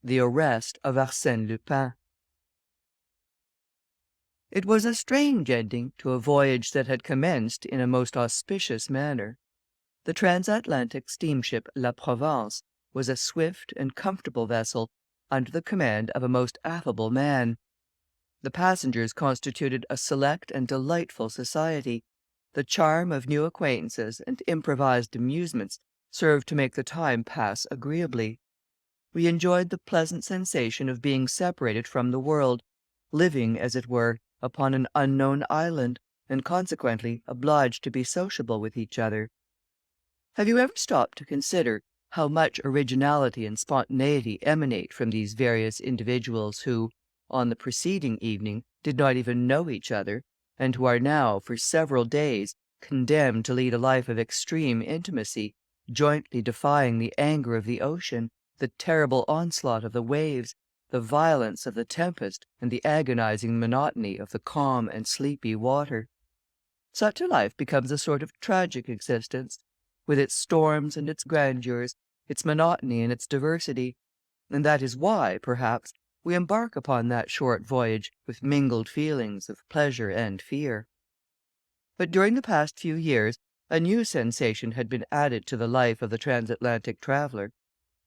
The Arrest of Arsène Lupin. It was a strange ending to a voyage that had commenced in a most auspicious manner. The transatlantic steamship La Provence was a swift and comfortable vessel under the command of a most affable man. The passengers constituted a select and delightful society. The charm of new acquaintances and improvised amusements served to make the time pass agreeably. We enjoyed the pleasant sensation of being separated from the world, living, as it were, upon an unknown island, and consequently obliged to be sociable with each other. Have you ever stopped to consider how much originality and spontaneity emanate from these various individuals who, on the preceding evening, did not even know each other, and who are now, for several days, condemned to lead a life of extreme intimacy, jointly defying the anger of the ocean, the terrible onslaught of the waves, the violence of the tempest, and the agonizing monotony of the calm and sleepy water? Such a life becomes a sort of tragic existence, with its storms and its grandeurs, its monotony and its diversity, and that is why, perhaps, we embark upon that short voyage with mingled feelings of pleasure and fear. But during the past few years a new sensation had been added to the life of the transatlantic traveller.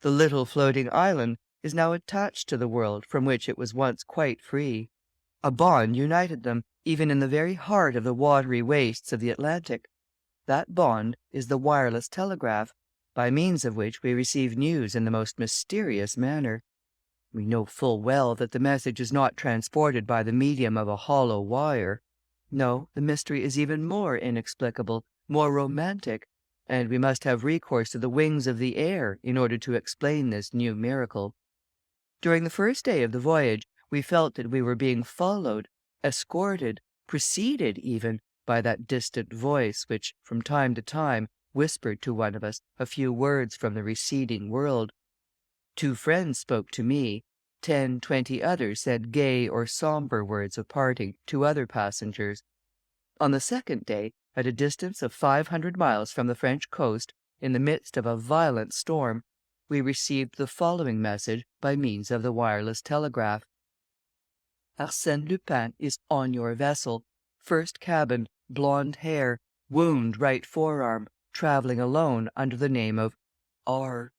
The little floating island is now attached to the world from which it was once quite free. A bond united them, even in the very heart of the watery wastes of the Atlantic. That bond is the wireless telegraph, by means of which we receive news in the most mysterious manner. We know full well that the message is not transported by the medium of a hollow wire. No, the mystery is even more inexplicable, more romantic, and we must have recourse to the wings of the air in order to explain this new miracle. During the first day of the voyage, we felt that we were being followed, escorted, preceded even, by that distant voice which, from time to time, whispered to one of us a few words from the receding world. 2 friends spoke to me, 10, 20 others said gay or sombre words of parting to other passengers. On the second day, at a distance of 500 miles from the French coast, in the midst of a violent storm, we received the following message by means of the wireless telegraph: Arsène Lupin is on your vessel, first cabin, blonde hair, wound right forearm, travelling alone under the name of R.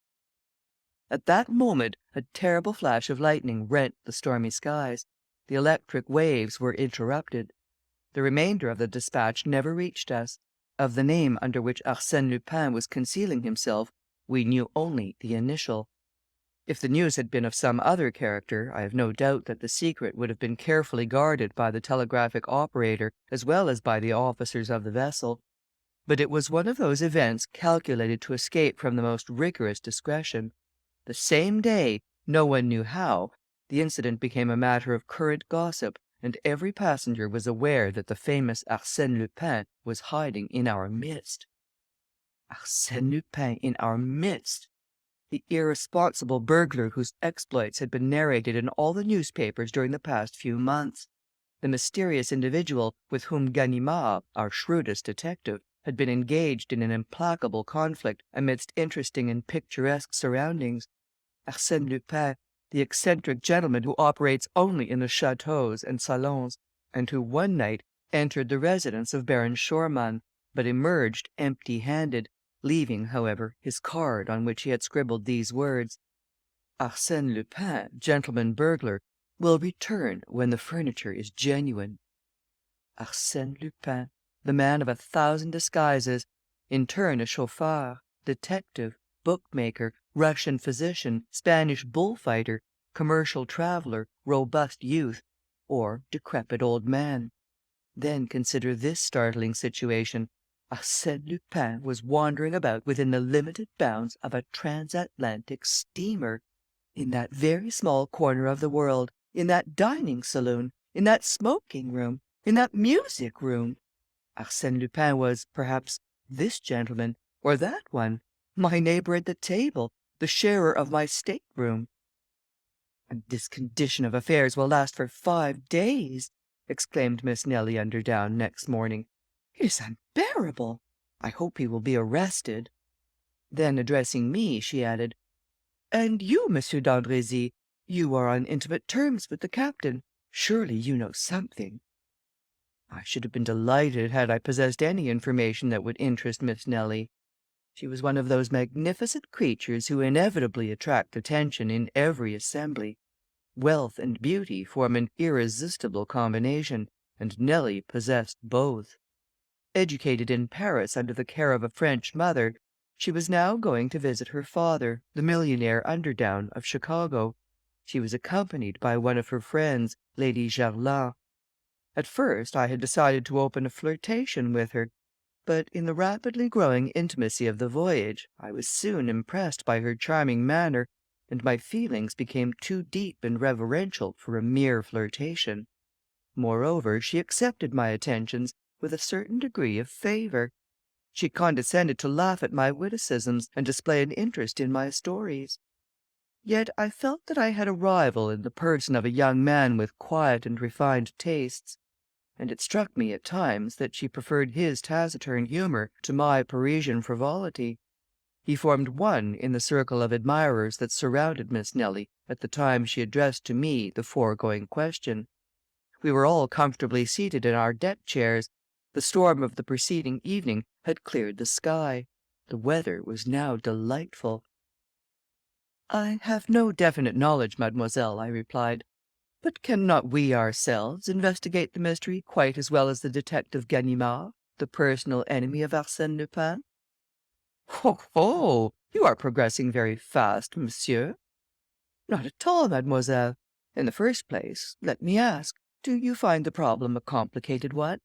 At that moment a terrible flash of lightning rent the stormy skies. The electric waves were interrupted. The remainder of the dispatch never reached us. Of the name under which Arsène Lupin was concealing himself, we knew only the initial. If the news had been of some other character, I have no doubt that the secret would have been carefully guarded by the telegraphic operator as well as by the officers of the vessel. But it was one of those events calculated to escape from the most rigorous discretion. The same day, no one knew how, the incident became a matter of current gossip, and every passenger was aware that the famous Arsène Lupin was hiding in our midst. Arsène Lupin in our midst! The irresponsible burglar whose exploits had been narrated in all the newspapers during the past few months. The mysterious individual with whom Ganimard, our shrewdest detective, had been engaged in an implacable conflict amidst interesting and picturesque surroundings. Arsène Lupin, the eccentric gentleman who operates only in the châteaux and salons, and who one night entered the residence of Baron Schormann, but emerged empty-handed, leaving, however, his card on which he had scribbled these words: Arsène Lupin, Gentleman-Burglar, will return when the furniture is genuine. Arsène Lupin, the man of 1,000 disguises, in turn a chauffeur, detective, bookmaker, Russian physician, Spanish bullfighter, commercial traveller, robust youth, or decrepit old man. Then consider this startling situation: Arsène Lupin was wandering about within the limited bounds of a transatlantic steamer, in that very small corner of the world, in that dining saloon, in that smoking room, in that music room. Arsène Lupin was, perhaps, this gentleman, or that one, my neighbour at the table, the sharer of my state-room. "And this condition of affairs will last for 5 days!" exclaimed Miss Nelly Underdown next morning. "It is unbearable! I hope he will be arrested." Then, addressing me, she added, "And you, Monsieur d'Andrésy, You are on intimate terms with the captain. Surely you know something." I should have been delighted had I possessed any information that would interest Miss Nelly. She was one of those magnificent creatures who inevitably attract attention in every assembly. Wealth and beauty form an irresistible combination, and Nelly possessed both. Educated in Paris under the care of a French mother, she was now going to visit her father, the millionaire Underdown of Chicago. She was accompanied by one of her friends, Lady Gerland. At first I had decided to open a flirtation with her, but in the rapidly growing intimacy of the voyage I was soon impressed by her charming manner, and my feelings became too deep and reverential for a mere flirtation. Moreover, she accepted my attentions with a certain degree of favour. She condescended to laugh at my witticisms and display an interest in my stories. Yet I felt that I had a rival in the person of a young man with quiet and refined tastes, and it struck me at times that she preferred his taciturn humour to my Parisian frivolity. He formed one in the circle of admirers that surrounded Miss Nelly at the time she addressed to me the foregoing question. We were all comfortably seated in our deck chairs. The storm of the preceding evening had cleared the sky. The weather was now delightful. "I have no definite knowledge, mademoiselle," I replied. "But cannot we ourselves investigate the mystery quite as well as the detective Ganimard, the personal enemy of Arsène Lupin?" "Ho, ho! You are progressing very fast, monsieur." "Not at all, mademoiselle. In the first place, let me ask, do you find the problem a complicated one?"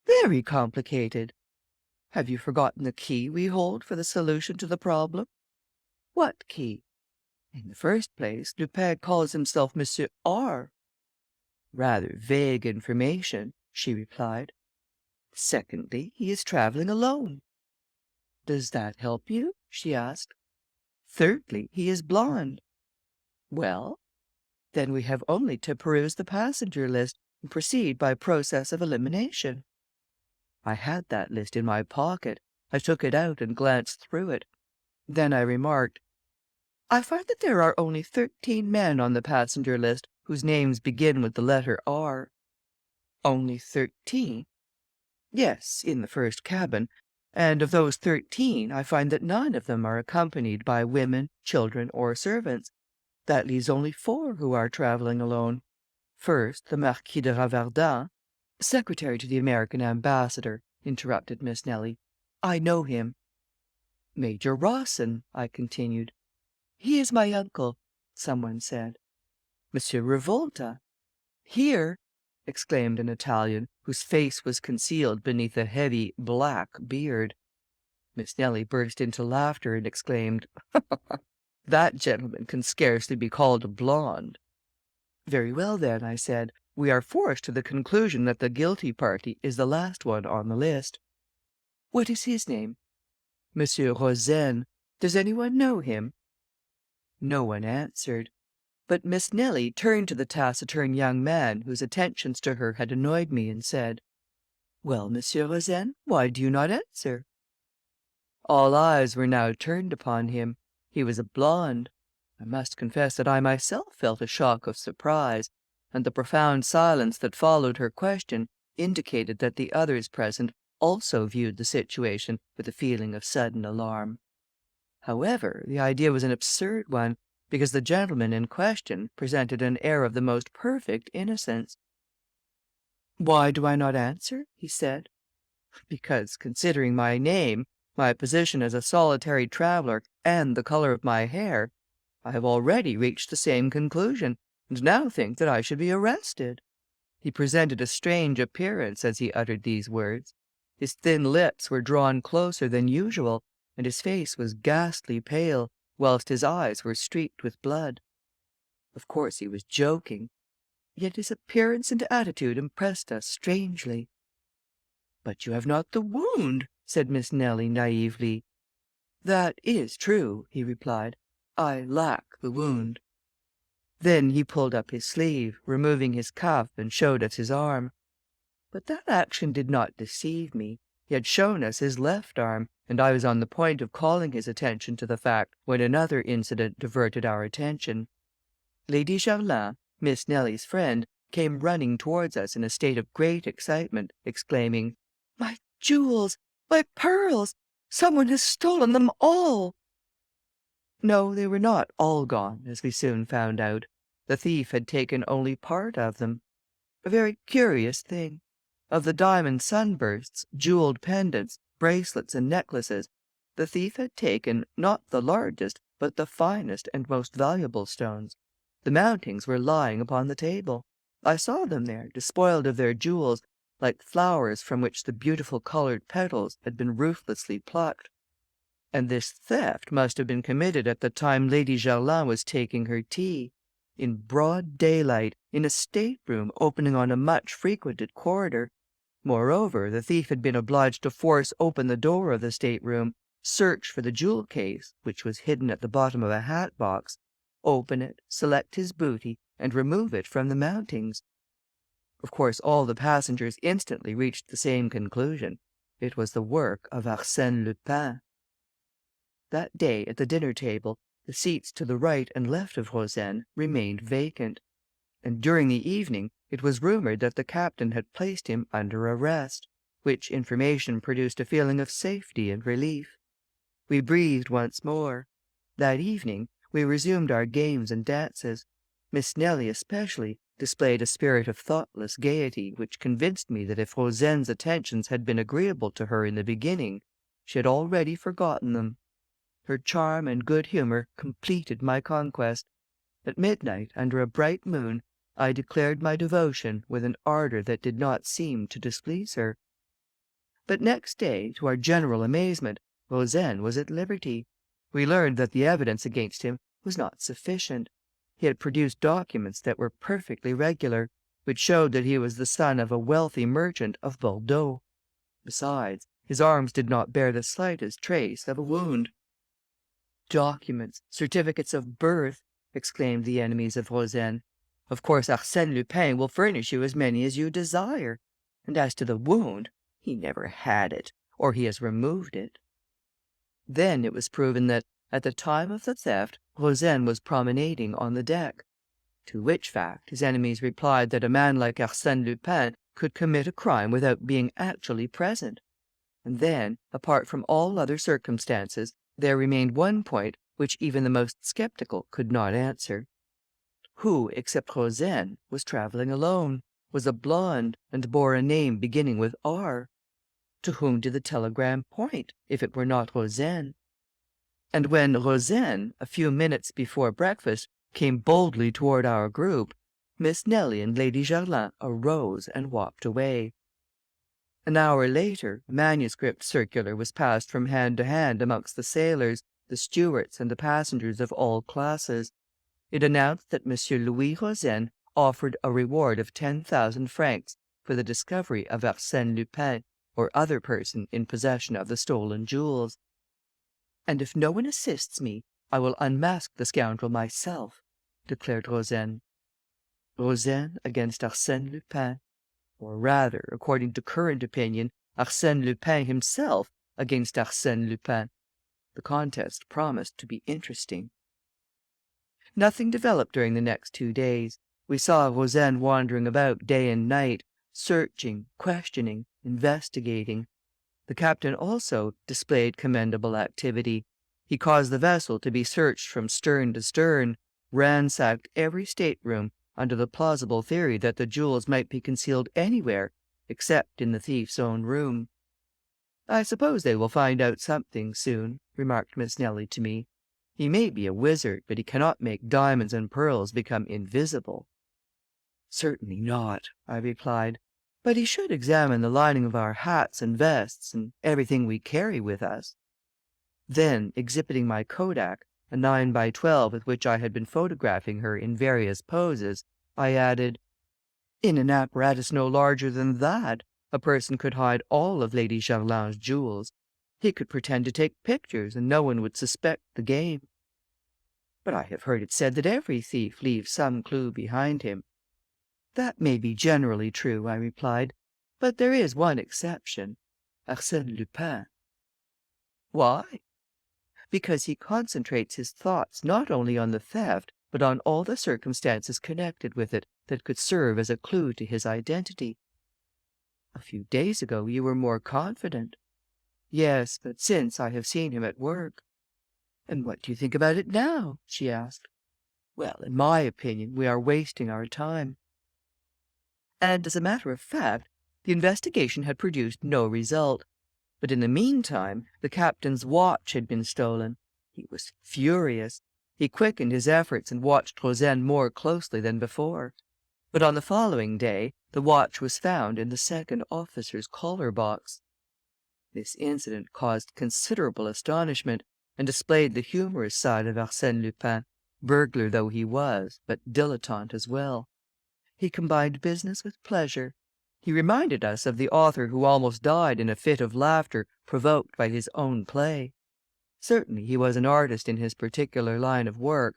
"Very complicated." "Have you forgotten the key we hold for the solution to the problem?" "What key?" "In the first place, Lupin calls himself Monsieur R." "Rather vague information," she replied. "Secondly, he is travelling alone." "Does that help you?" she asked. "Thirdly, he is blonde." "Well?" "Then we have only to peruse the passenger list and proceed by process of elimination." I had that list in my pocket. I took it out and glanced through it. Then I remarked, "I find that there are only 13 men on the passenger list whose names begin with the letter R." "Only 13?" "Yes, in the first cabin, and of those 13 I find that none of them are accompanied by women, children, or servants. That leaves only 4 who are travelling alone. First, the Marquis de Raverdan—" "Secretary to the American ambassador," interrupted Miss Nelly. "I know him." "Major Rawson," I continued. "He is my uncle," someone said. "Monsieur Revolta." "Here!" exclaimed an Italian, whose face was concealed beneath a heavy, black beard. Miss Nelly burst into laughter and exclaimed, "That gentleman can scarcely be called a blonde." "Very well, then," I said, "we are forced to the conclusion that the guilty party is the last one on the list." "What is his name?" "Monsieur Rozaine. Does any one know him?" No one answered. But Miss Nelly turned to the taciturn young man whose attentions to her had annoyed me, and said, "Well, Monsieur Rozaine, why do you not answer?" All eyes were now turned upon him. He was a blonde. I must confess that I myself felt a shock of surprise, and the profound silence that followed her question indicated that the others present also viewed the situation with a feeling of sudden alarm. However, the idea was an absurd one, because the gentleman in question presented an air of the most perfect innocence. "Why do I not answer?" he said. "Because, considering my name, my position as a solitary traveller, and the colour of my hair, I have already reached the same conclusion, and now think that I should be arrested." He presented a strange appearance as he uttered these words. His thin lips were drawn closer than usual, and his face was ghastly pale, whilst his eyes were streaked with blood. Of course he was joking, yet his appearance and attitude impressed us strangely. "But you have not the wound," said Miss Nelly naively. "That is true," he replied. "I lack the wound." Then he pulled up his sleeve, removing his cuff, and showed us his arm. But that action did not deceive me. He had shown us his left arm, and I was on the point of calling his attention to the fact when another incident diverted our attention. Lady Gerlin, Miss Nelly's friend, came running towards us in a state of great excitement, exclaiming, "My jewels! My pearls! Someone has stolen them all!" No, they were not all gone, as we soon found out. The thief had taken only part of them. A very curious thing. Of the diamond sunbursts, jewelled pendants, bracelets and necklaces, the thief had taken, not the largest, but the finest and most valuable stones. The mountings were lying upon the table. I saw them there, despoiled of their jewels, like flowers from which the beautiful coloured petals had been ruthlessly plucked. And this theft must have been committed at the time Lady Gerlin was taking her tea. In broad daylight, in a state-room opening on a much frequented corridor. Moreover, the thief had been obliged to force open the door of the state-room, search for the jewel case, which was hidden at the bottom of a hat-box, open it, select his booty, and remove it from the mountings. Of course, all the passengers instantly reached the same conclusion. It was the work of Arsène Lupin. That day, at the dinner-table, the seats to the right and left of Rozaine remained vacant, and during the evening it was rumoured that the captain had placed him under arrest, which information produced a feeling of safety and relief. We breathed once more. That evening we resumed our games and dances. Miss Nelly especially displayed a spirit of thoughtless gaiety which convinced me that if Rozaine's attentions had been agreeable to her in the beginning, she had already forgotten them. Her charm and good humour completed my conquest. At midnight, under a bright moon, I declared my devotion with an ardour that did not seem to displease her. But next day, to our general amazement, Rozaine was at liberty. We learned that the evidence against him was not sufficient. He had produced documents that were perfectly regular, which showed that he was the son of a wealthy merchant of Bordeaux. Besides, his arms did not bear the slightest trace of a wound. "Documents, certificates of birth!" exclaimed the enemies of Rozaine. "Of course Arsène Lupin will furnish you as many as you desire. And as to the wound, he never had it, or he has removed it." Then it was proven that, at the time of the theft, Rozaine was promenading on the deck. To which fact his enemies replied that a man like Arsène Lupin could commit a crime without being actually present. And then, apart from all other circumstances, there remained one point which even the most sceptical could not answer. Who, except Rozaine, was travelling alone, was a blonde, and bore a name beginning with R? To whom did the telegram point, if it were not Rozaine? And when Rozaine, a few minutes before breakfast, came boldly toward our group, Miss Nelly and Lady Gerlin arose and walked away. An hour later, a manuscript circular was passed from hand to hand amongst the sailors, the stewards, and the passengers of all classes. It announced that M. Louis Rozaine offered a reward of 10,000 francs for the discovery of Arsène Lupin or other person in possession of the stolen jewels. "And if no one assists me, I will unmask the scoundrel myself," declared Rozaine. Rozaine against Arsène Lupin, or rather, according to current opinion, Arsène Lupin himself against Arsène Lupin. The contest promised to be interesting. Nothing developed during the next 2 days. We saw Rozaine wandering about day and night, searching, questioning, investigating. The captain also displayed commendable activity. He caused the vessel to be searched from stern to stern, ransacked every state-room, under the plausible theory that the jewels might be concealed anywhere except in the thief's own room. "I suppose they will find out something soon," remarked Miss Nelly to me. "He may be a wizard, but he cannot make diamonds and pearls become invisible." "Certainly not," I replied, "but he should examine the lining of our hats and vests, and everything we carry with us." Then, exhibiting my kodak, a 9x12 with which I had been photographing her in various poses, I added, "In an apparatus no larger than that, a person could hide all of Lady Gerlin's jewels. He could pretend to take pictures, and no one would suspect the game." "But I have heard it said that every thief leaves some clue behind him." "That may be generally true," I replied, "but there is one exception: Arsène Lupin." "Why?" "Because he concentrates his thoughts not only on the theft, but on all the circumstances connected with it that could serve as a clue to his identity. A few days ago you were more confident. Yes, but since I have seen him at work. And what do you think about it now? She asked. Well, in my opinion, we are wasting our time. And as a matter of fact, the investigation had produced no result. But in the meantime, the captain's watch had been stolen. He was furious. He quickened his efforts and watched Rozaine more closely than before. But on the following day, the watch was found in the second officer's collar box. This incident caused considerable astonishment, and displayed the humorous side of Arsène Lupin, burglar though he was, but dilettante as well. He combined business with pleasure. He reminded us of the author who almost died in a fit of laughter provoked by his own play. Certainly he was an artist in his particular line of work,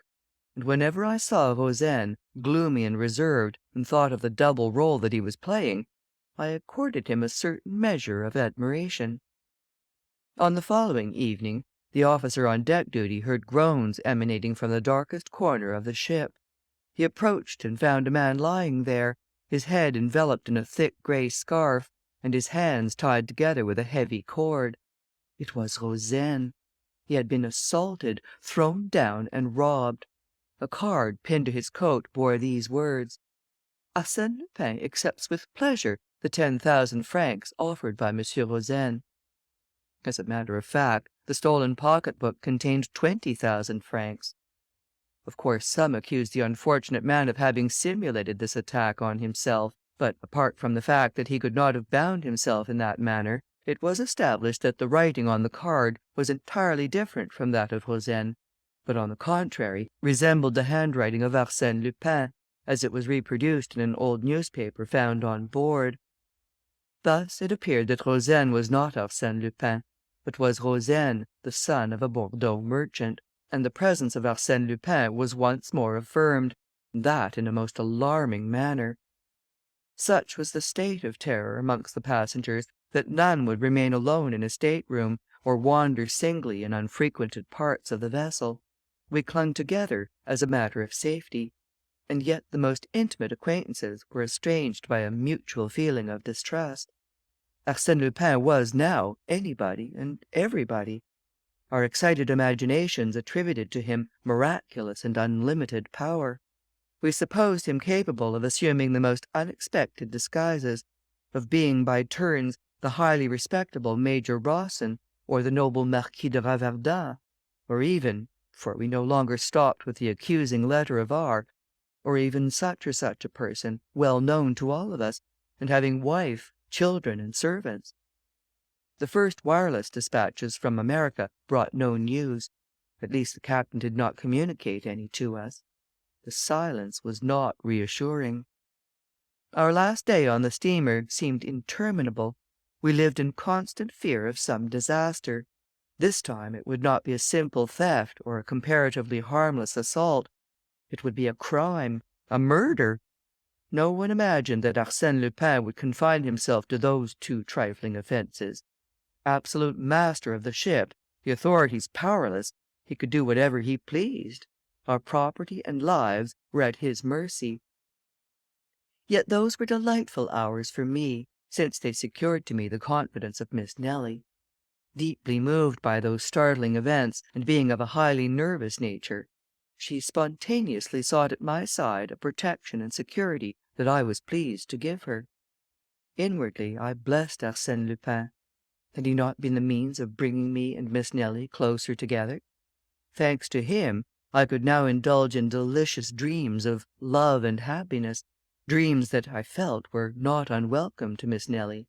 and whenever I saw Rozaine, gloomy and reserved, and thought of the double rôle that he was playing, I accorded him a certain measure of admiration. On the following evening, the officer on deck duty heard groans emanating from the darkest corner of the ship. He approached and found a man lying there, his head enveloped in a thick grey scarf, and his hands tied together with a heavy cord. It was Rozaine. He had been assaulted, thrown down, and robbed. A card pinned to his coat bore these words: Arsène Lupin accepts with pleasure the 10,000 francs offered by Monsieur Rozaine. As a matter of fact, the stolen pocket-book contained 20,000 francs. Of course, some accused the unfortunate man of having simulated this attack on himself, but, apart from the fact that he could not have bound himself in that manner, it was established that the writing on the card was entirely different from that of Rozaine, but, on the contrary, resembled the handwriting of Arsène Lupin, as it was reproduced in an old newspaper found on board. Thus it appeared that Rozaine was not Arsène Lupin, but was Rozaine, the son of a Bordeaux merchant, and the presence of Arsène Lupin was once more affirmed, and that in a most alarming manner. Such was the state of terror amongst the passengers, that none would remain alone in a state-room, or wander singly in unfrequented parts of the vessel. We clung together as a matter of safety, and yet the most intimate acquaintances were estranged by a mutual feeling of distrust. Arsène Lupin was now anybody and everybody. Our excited imaginations attributed to him miraculous and unlimited power. We supposed him capable of assuming the most unexpected disguises, of being by turns the highly respectable Major Rawson, or the noble Marquis de Raverdan, or even, for we no longer stopped with the accusing letter of R, or even such or such a person, well known to all of us, and having wife, children, and servants. The first wireless dispatches from America brought no news. At least the captain did not communicate any to us. The silence was not reassuring. Our last day on the steamer seemed interminable. We lived in constant fear of some disaster. This time it would not be a simple theft or a comparatively harmless assault. It would be a crime, a murder. No one imagined that Arsène Lupin would confine himself to those two trifling offences. Absolute master of the ship, the authorities powerless, he could do whatever he pleased. Our property and lives were at his mercy. Yet those were delightful hours for me, since they secured to me the confidence of Miss Nelly. Deeply moved by those startling events, and being of a highly nervous nature, she spontaneously sought at my side a protection and security that I was pleased to give her. Inwardly I blessed Arsène Lupin. Had he not been the means of bringing me and Miss Nelly closer together? Thanks to him, I could now indulge in delicious dreams of love and happiness, dreams that, I felt, were not unwelcome to Miss Nelly.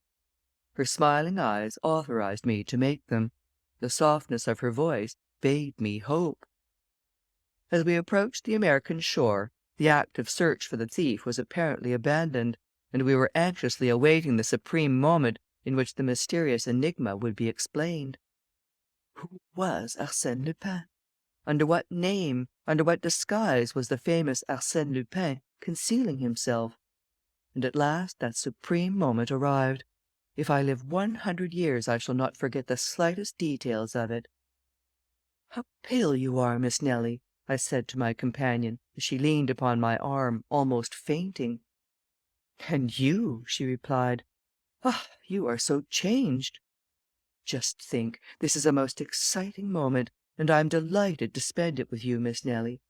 Her smiling eyes authorized me to make them. The softness of her voice bade me hope. As we approached the American shore, the active search for the thief was apparently abandoned, and we were anxiously awaiting the supreme moment in which the mysterious enigma would be explained. Who was Arsène Lupin? Under what name, under what disguise was the famous Arsène Lupin concealing himself? And at last that supreme moment arrived. If I live 100 years, I shall not forget the slightest details of it. How pale you are, Miss Nelly! I said to my companion, as she leaned upon my arm, almost fainting. And you, she replied, ah, you are so changed. Just think, this is a most exciting moment, and I am delighted to spend it with you, Miss Nelly.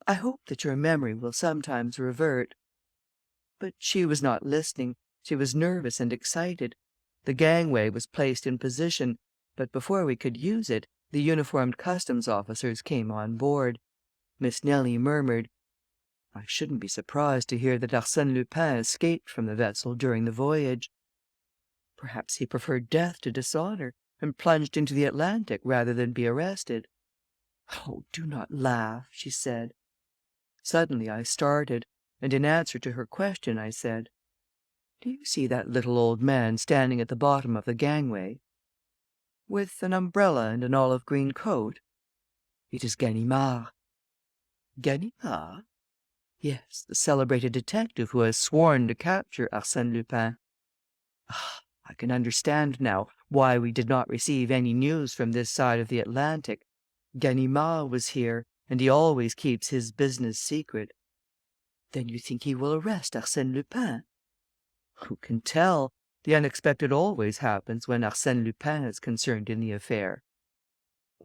I hope that your memory will sometimes revert. But she was not listening. She was nervous and excited. The gangway was placed in position, but before we could use it, the uniformed customs officers came on board. Miss Nelly murmured, I shouldn't be surprised to hear that Arsène Lupin escaped from the vessel during the voyage. Perhaps he preferred death to dishonour, and plunged into the Atlantic rather than be arrested. Oh, do not laugh, she said. Suddenly I started, and in answer to her question I said, Do you see that little old man standing at the bottom of the gangway? With an umbrella and an olive green coat? It is Ganimard. Ganimard? Yes, the celebrated detective who has sworn to capture Arsène Lupin. Ah, I can understand now why we did not receive any news from this side of the Atlantic. Ganimard was here, and he always keeps his business secret. Then you think he will arrest Arsène Lupin? Who can tell? The unexpected always happens when Arsène Lupin is concerned in the affair.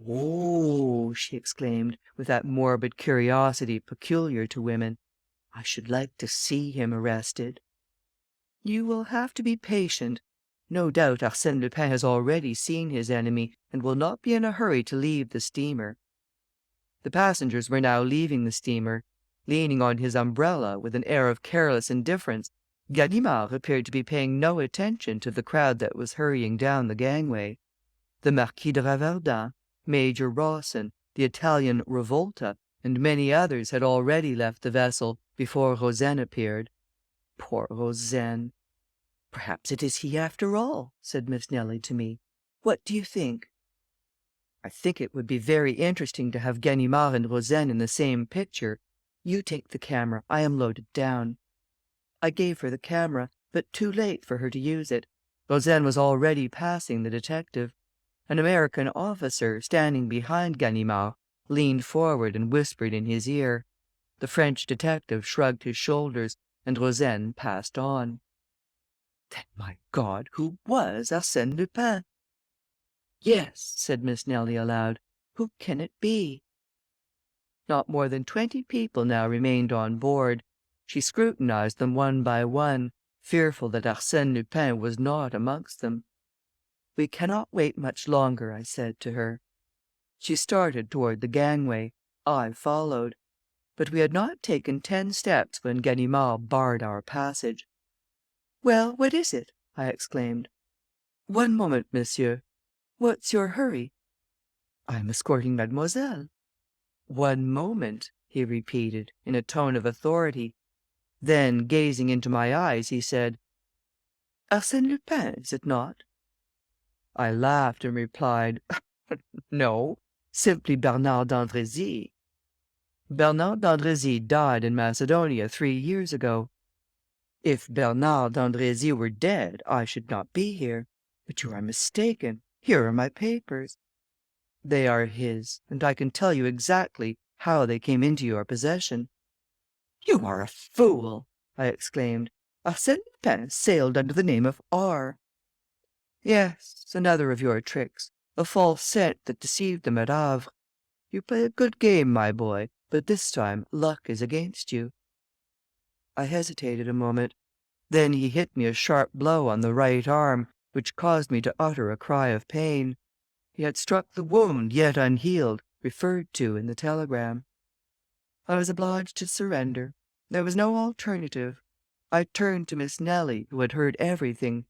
Oh, she exclaimed, with that morbid curiosity peculiar to women. I should like to see him arrested. You will have to be patient. No doubt Arsène Lupin has already seen his enemy and will not be in a hurry to leave the steamer. The passengers were now leaving the steamer. Leaning on his umbrella with an air of careless indifference, Ganimard appeared to be paying no attention to the crowd that was hurrying down the gangway. The Marquis de Raverdan, Major Rawson, the Italian Revolta, and many others had already left the vessel before Rozaine appeared. Poor Rozaine! Perhaps it is he after all, said Miss Nelly to me. What do you think? I think it would be very interesting to have Ganimard and Rozaine in the same picture. You take the camera. I am loaded down. I gave her the camera, but too late for her to use it. Rozaine was already passing the detective. An American officer, standing behind Ganimard, leaned forward and whispered in his ear. The French detective shrugged his shoulders, and Rozaine passed on. Then, my God, who was Arsène Lupin? Yes, said Miss Nelly aloud. Who can it be? Not more than 20 people now remained on board. She scrutinized them one by one, fearful that Arsène Lupin was not amongst them. We cannot wait much longer, I said to her. She started toward the gangway. I followed. But we had not taken 10 steps when Ganimard barred our passage. Well, what is it? I exclaimed. One moment, monsieur. What's your hurry? I am escorting mademoiselle. One moment, he repeated, in a tone of authority. Then, gazing into my eyes, he said, Arsène Lupin, is it not? I laughed and replied, No, simply Bernard d'Andrézy. Bernard d'Andrézy died in Macedonia 3 years ago. If Bernard d'Andrézy were dead, I should not be here. But you are mistaken. Here are my papers. They are his, and I can tell you exactly how they came into your possession. You are a fool, I exclaimed. Arsène Lupin sailed under the name of R. Yes, another of your tricks, a false scent that deceived them at Havre. You play a good game, my boy, but this time luck is against you. I hesitated a moment. Then he hit me a sharp blow on the right arm, which caused me to utter a cry of pain. He had struck the wound yet unhealed, referred to in the telegram. I was obliged to surrender. There was no alternative. I turned to Miss Nelly, who had heard everything.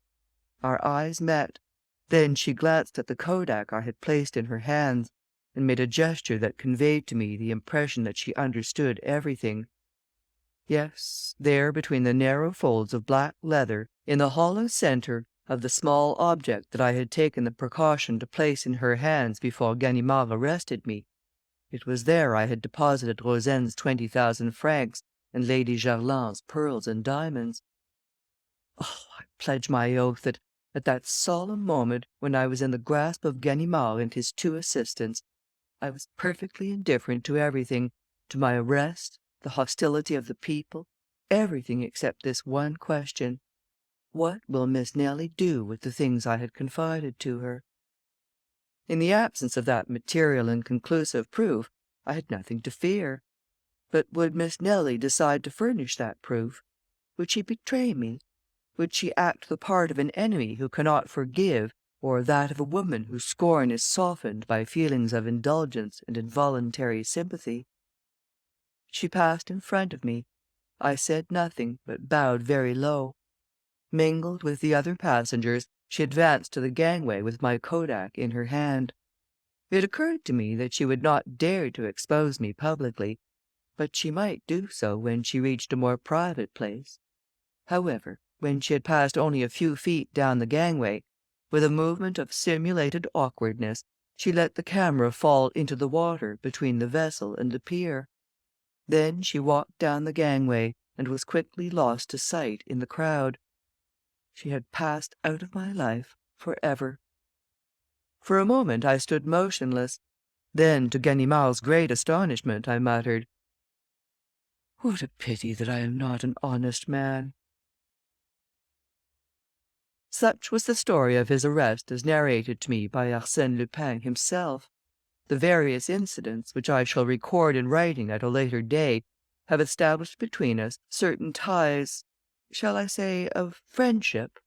Our eyes met. Then she glanced at the kodak I had placed in her hands, and made a gesture that conveyed to me the impression that she understood everything. Yes, there between the narrow folds of black leather, in the hollow centre of the small object that I had taken the precaution to place in her hands before Ganimard arrested me, it was there I had deposited Rozaine's 20,000 francs and Lady Gerland's pearls and diamonds. Oh, I pledge my oath that, at that solemn moment when I was in the grasp of Ganimard and his 2 assistants, I was perfectly indifferent to everything, to my arrest, the hostility of the people, everything except this one question: what will Miss Nelly do with the things I had confided to her? In the absence of that material and conclusive proof, I had nothing to fear. But would Miss Nelly decide to furnish that proof? Would she betray me? Would she act the part of an enemy who cannot forgive, or that of a woman whose scorn is softened by feelings of indulgence and involuntary sympathy? She passed in front of me. I said nothing, but bowed very low. Mingled with the other passengers, she advanced to the gangway with my kodak in her hand. It occurred to me that she would not dare to expose me publicly, but she might do so when she reached a more private place. However, when she had passed only a few feet down the gangway, with a movement of simulated awkwardness, she let the camera fall into the water between the vessel and the pier. Then she walked down the gangway and was quickly lost to sight in the crowd. She had passed out of my life for ever. For a moment I stood motionless. Then, to Ganimard's great astonishment, I muttered, "What a pity that I am not an honest man!" Such was the story of his arrest as narrated to me by Arsène Lupin himself. The various incidents, which I shall record in writing at a later day, have established between us certain ties, shall I say, of friendship?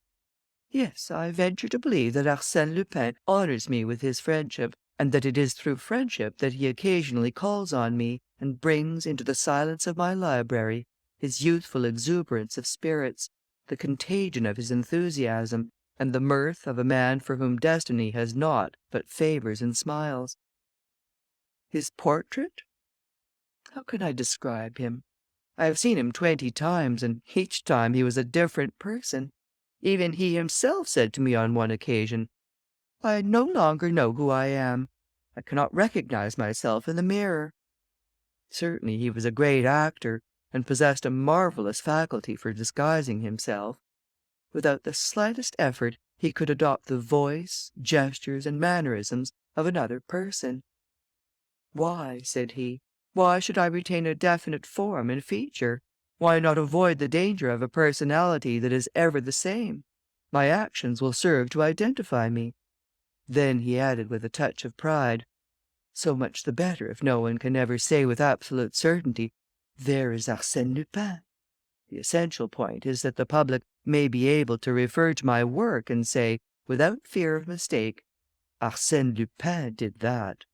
Yes, I venture to believe that Arsène Lupin honours me with his friendship, and that it is through friendship that he occasionally calls on me, and brings into the silence of my library his youthful exuberance of spirits, the contagion of his enthusiasm, and the mirth of a man for whom destiny has naught but favours and smiles. His portrait? How can I describe him? I have seen him 20 times, and each time he was a different person. Even he himself said to me on one occasion, "I no longer know who I am. I cannot recognize myself in the mirror." Certainly he was a great actor, and possessed a marvellous faculty for disguising himself. Without the slightest effort, he could adopt the voice, gestures, and mannerisms of another person. "Why," said he, "why should I retain a definite form and feature? Why not avoid the danger of a personality that is ever the same? My actions will serve to identify me." Then he added with a touch of pride, "So much the better if no one can ever say with absolute certainty, 'There is Arsène Lupin.' The essential point is that the public may be able to refer to my work and say, without fear of mistake, 'Arsène Lupin did that.'"